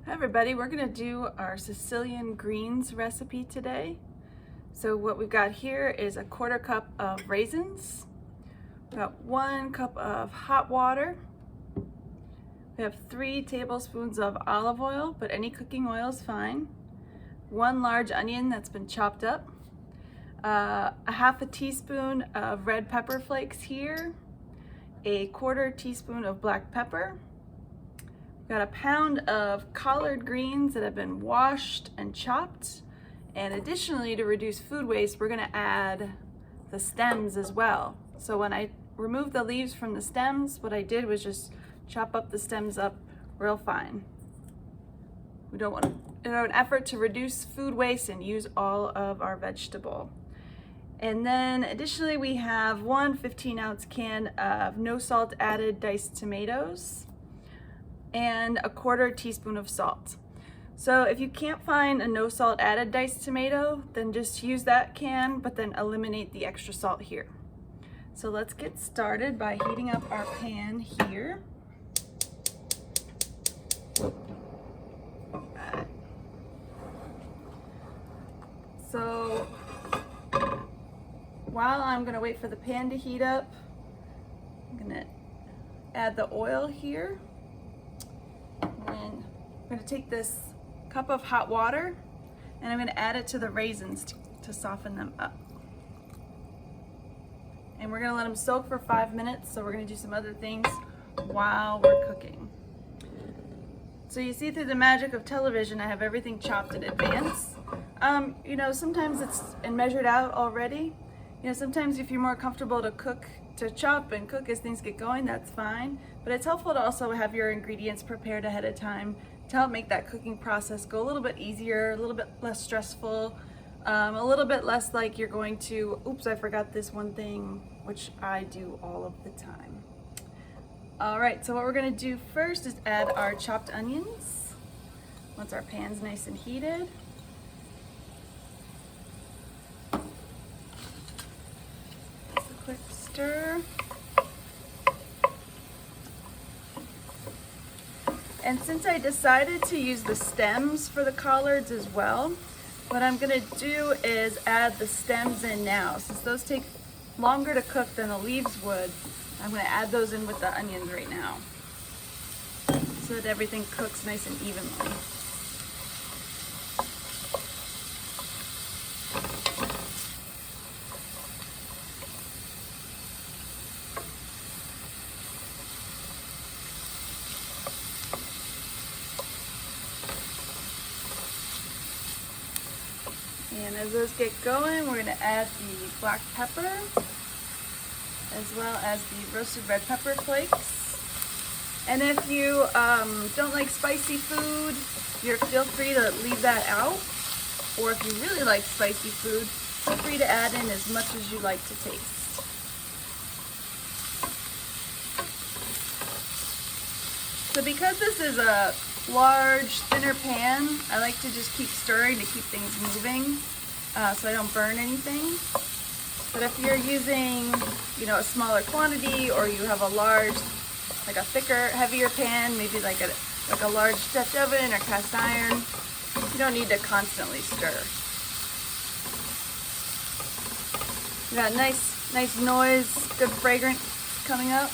Hi everybody, we're going to do our Sicilian greens recipe today. So what we've got here is a 1/4 cup of raisins. We've got 1 cup of hot water. We have 3 tablespoons of olive oil, but any cooking oil is fine. 1 large onion that's been chopped up. A 1/2 teaspoon of red pepper flakes here. A 1/4 teaspoon of black pepper. Got a pound of collard greens that have been washed and chopped. And additionally, to reduce food waste, we're gonna add the stems as well. So when I removed the leaves from the stems, what I did was just chop up the stems up real fine. We don't want, in an effort to reduce food waste and use all of our vegetable. And then additionally, we have 1 15-ounce can of no salt added diced tomatoes and a 1/4 teaspoon of salt. So if you can't find a no salt added diced tomato, then just use that can, but then eliminate the extra salt here. So let's get started by heating up our pan here. So while I'm gonna wait for the pan to heat up, I'm gonna add the oil here. And I'm going to take this cup of hot water and I'm going to add it to the raisins to soften them up. And we're going to let them soak for 5 minutes, so we're going to do some other things while we're cooking. So you see, through the magic of television, I have everything chopped in advance. You know, sometimes it's measured out already. You know, sometimes if you're more comfortable to chop and cook as things get going, that's fine. But it's helpful to also have your ingredients prepared ahead of time to help make that cooking process go a little bit easier, a little bit less stressful, a little bit less like you're going to, oops, I forgot this one thing, which I do all of the time. All right, so what we're gonna do first is add our chopped onions once our pan's nice and heated. Just a quick stir. And since I decided to use the stems for the collards as well, what I'm gonna do is add the stems in now. Since those take longer to cook than the leaves would, I'm gonna add those in with the onions right now, so that everything cooks nice and evenly. And as those get going, we're going to add the black pepper as well as the roasted red pepper flakes. And if you don't like spicy food, feel free to leave that out. Or if you really like spicy food, feel free to add in as much as you like to taste. So because this is a large, thinner pan, I like to just keep stirring to keep things moving so I don't burn anything. But if you're using, you know, a smaller quantity, or you have a large, like a thicker, heavier pan, maybe like a large Dutch oven or cast iron, you don't need to constantly stir. We got nice noise, good fragrance coming up.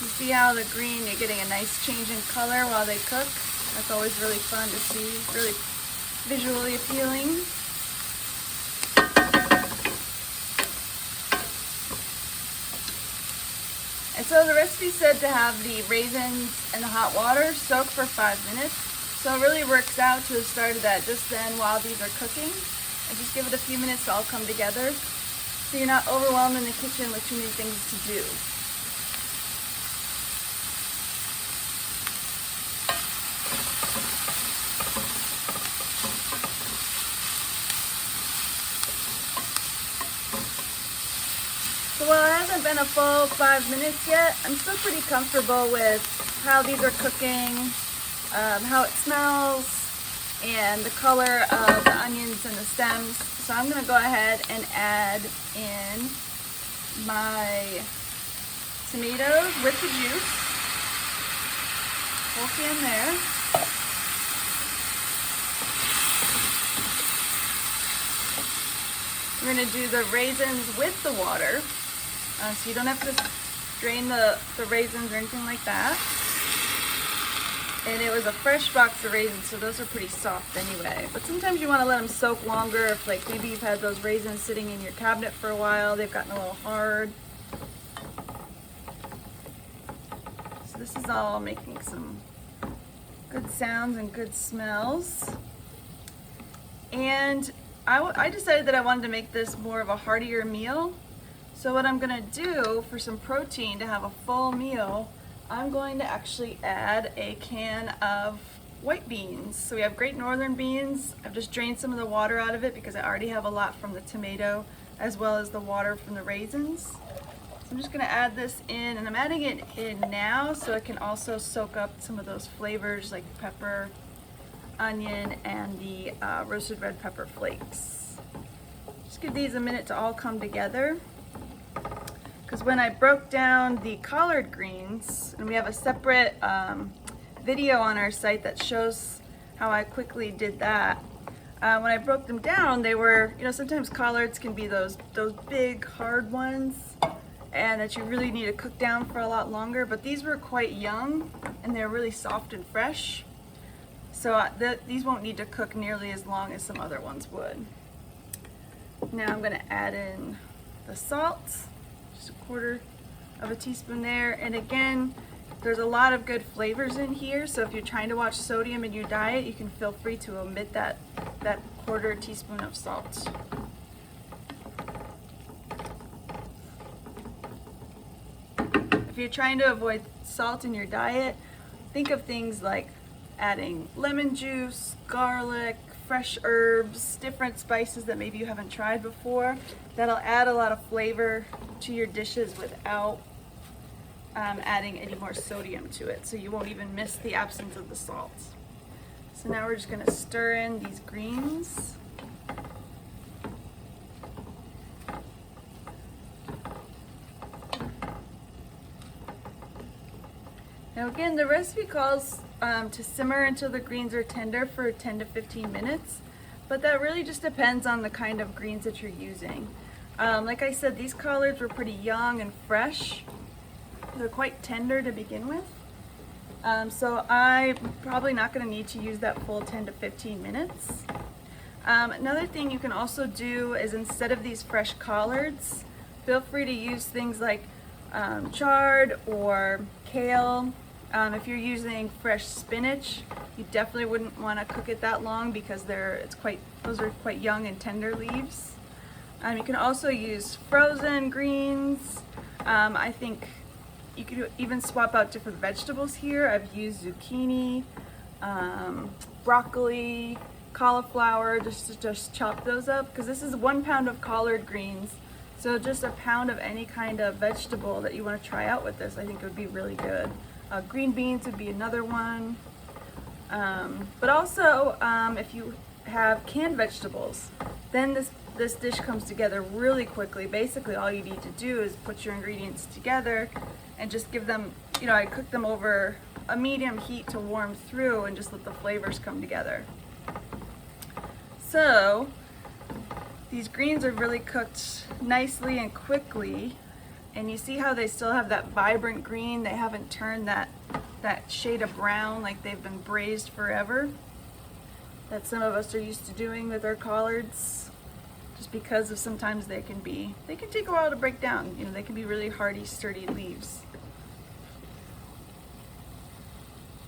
You see how the green, you're getting a nice change in color while they cook. That's always really fun to see, really visually appealing. And so the recipe said to have the raisins and the hot water soak for 5 minutes. So it really works out to have started that just then while these are cooking. And just give it a few minutes to all come together, so you're not overwhelmed in the kitchen with too many things to do. So while it hasn't been a full 5 minutes yet, I'm still pretty comfortable with how these are cooking, how it smells, and the color of the onions and the stems. So I'm gonna go ahead and add in my tomatoes with the juice. Whole can there. We're gonna do the raisins with the water. So you don't have to drain the raisins or anything like that. And it was a fresh box of raisins, so those are pretty soft anyway. But sometimes you want to let them soak longer. If like maybe you've had those raisins sitting in your cabinet for a while, they've gotten a little hard. So this is all making some good sounds and good smells. And I decided that I wanted to make this more of a heartier meal. So what I'm gonna do for some protein to have a full meal, I'm going to actually add a can of white beans. So we have Great Northern beans. I've just drained some of the water out of it because I already have a lot from the tomato as well as the water from the raisins. So I'm just gonna add this in, and I'm adding it in now so it can also soak up some of those flavors like pepper, onion, and the roasted red pepper flakes. Just give these a minute to all come together. Because when I broke down the collard greens, and we have a separate video on our site that shows how I quickly did that. When I broke them down, they were, sometimes collards can be those big hard ones, and that you really need to cook down for a lot longer, but these were quite young and they're really soft and fresh. So these won't need to cook nearly as long as some other ones would. Now I'm going to add in the salt, just a quarter of a teaspoon there. And again, there's a lot of good flavors in here, so if you're trying to watch sodium in your diet, you can feel free to omit that quarter teaspoon of salt. If you're trying to avoid salt in your diet, think of things like adding lemon juice, garlic, fresh herbs, different spices that maybe you haven't tried before. That'll add a lot of flavor to your dishes without adding any more sodium to it, so you won't even miss the absence of the salt. So now we're just going to stir in these greens. Now again, the recipe calls to simmer until the greens are tender for 10 to 15 minutes, but that really just depends on the kind of greens that you're using. Like I said, these collards were pretty young and fresh. They're quite tender to begin with. So I'm probably not going to need to use that full 10 to 15 minutes. Another thing you can also do is, instead of these fresh collards, feel free to use things like chard or kale. If you're using fresh spinach, you definitely wouldn't want to cook it that long because those are quite young and tender leaves. You can also use frozen greens. I think you could even swap out different vegetables here. I've used zucchini, broccoli, cauliflower, just chop those up, because this is 1 pound of collard greens. So just a pound of any kind of vegetable that you want to try out with this, I think would be really good. Green beans would be another one. But also, if you have canned vegetables, then this dish comes together really quickly. Basically, all you need to do is put your ingredients together and just give them, I cook them over a medium heat to warm through and just let the flavors come together. So these greens are really cooked nicely and quickly, and you see how they still have that vibrant green. They haven't turned that shade of brown like they've been braised forever that some of us are used to doing with our collards, just because of sometimes they can take a while to break down. They can be really hardy, sturdy leaves.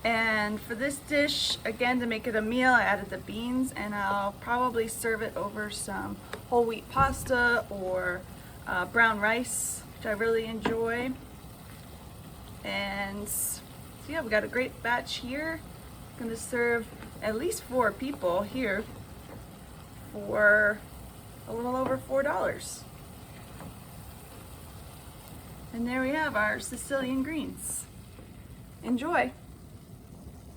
And for this dish, again, to make it a meal, I added the beans, and I'll probably serve it over some whole wheat pasta or brown rice, which I really enjoy. And so yeah, we got a great batch here. I'm gonna serve at least 4 people here for a little over $4. And there we have our Sicilian greens. Enjoy!